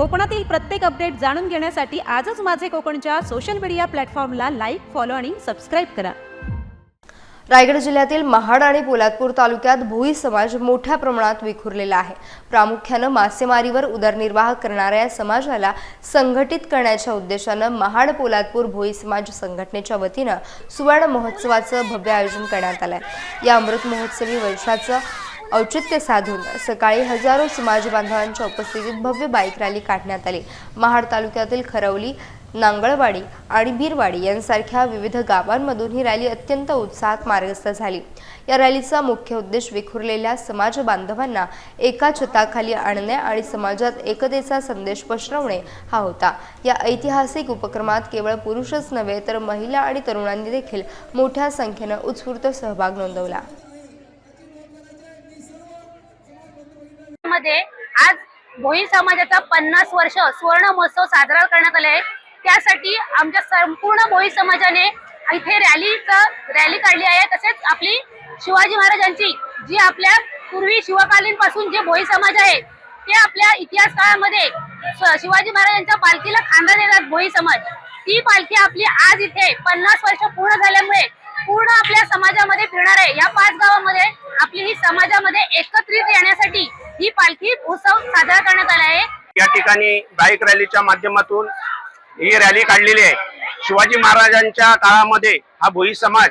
कोकणातील प्रत्येक अपडेट जाणून घेण्यासाठी आजच माझे कोकणच्या सोशल मीडिया प्लॅटफॉर्मला लाईक, फॉलो आणि सबस्क्राईब करा। रायगड जिल्ह्यातील महाड आणि पोलादपूर तालुक्यात भोई समाज मोठ्या प्रमाणात विखुरलेला आहे। प्रामुख्याने मासेमारीवर उदरनिर्वाह करणाऱ्या या समाजाला संघटित करण्याच्या उद्देशाने महाड पोलादपूर भोई समाज संघटनेच्या वतीने सुवर्ण महोत्सवाचे भव्य आयोजन करण्यात आले आहे। या अमृत महोत्सवी वर्षाचे औचित्य साधून सकाळी हजारो समाज बांधवांच्या उपस्थितीत भव्य बाईक रॅली काढण्यात आली। महाड तालुक्यातील खरवली, नांगळवाडी आणि बीरवाडी यांसारख्या विविध गावांमधून ही रॅली अत्यंत उत्साहात मार्गस्थ झाली। या रॅलीचा मुख्य उद्देश विखुरलेल्या समाज बांधवांना एका छताखाली आणणे आणि समाजात एकतेचा संदेश पसरवणे हा होता। या ऐतिहासिक उपक्रमात केवळ पुरुषच नव्हे तर महिला आणि तरुणांनी देखील मोठ्या संख्येने उत्स्फूर्त सहभाग नोंदवला। मध्ये आज भोई समाजाचा 50 वर्ष सुवर्ण महोत्सव साजरा करण्यात आला आहे। त्यासाठी आमच्या संपूर्ण भोई समाजाने इथे रॅली काढली आहे। तसेच आपली शिवाजी महाराजांची जी आपल्या पूर्वी शिवकालीन पासून जे भोई समाज आहे ते आपल्या इतिहास काळामध्ये शिवाजी महाराजांच्या पालखीला खांदा देतात भोई समाज। ती पालखी आपली आज इथे 50 वर्ष पूर्ण झाल्यामुळे पूर्ण आपल्या समाजामध्ये फिरणार आहे। या 5 गावामध्ये आपली ही समाजामध्ये एकत्रित येण्यासाठी ही पालखी उत्सव साजरा करण्यात आला आहे। या ठिकाणी बाईक रॅलीच्या माध्यमातून ही रॅली काढलेली आहे। शिवाजी महाराजांच्या काळामध्ये हा भोई समाज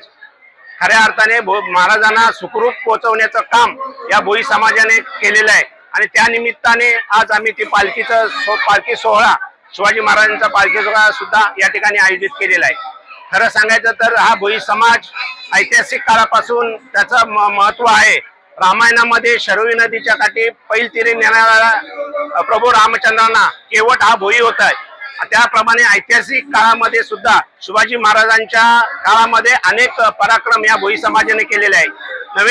खऱ्या अर्थाने महाराजांना सुखरूप पोहोचवण्याचं काम या भोई समाजाने केलेलं आहे आणि त्या निमित्ताने आज आम्ही ती पालखी सोहळा शिवाजी महाराजांचा पालखी सोहळा सुद्धा या ठिकाणी आयोजित केलेला आहे। खरं सांगायचं तर हा भोई समाज ऐतिहासिक काळापासून त्याचं महत्व आहे। रामायणामध्ये शरवी नदीच्या काठी पैल तीरे नेणारा प्रभू रामचंद्रांना केवट हा भोई होता है। त्याप्रमाणे ऐतिहासिक काळामध्ये सुद्धा शिवाजी महाराजांच्या काळामध्ये अनेक पराक्रम या भोई समाजाने केलेले आहे।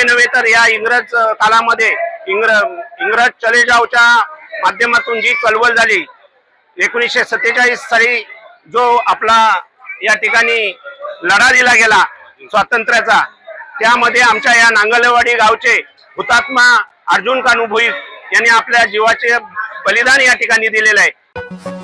नवे तर या इंग्रज काळामध्ये इंग्रज चले जावच्या माध्यमातून जी चळवळ झाली 1947 साली जो आपला या ठिकाणी लढा दिला गेला स्वातंत्र्याचा, त्यामध्ये आमच्या या नांगलवाडी गावचे हुतात्मा अर्जुन कान्हू भोई यांनी आपल्या जीवाचे बलिदान या ठिकाणी दिलेले आहे।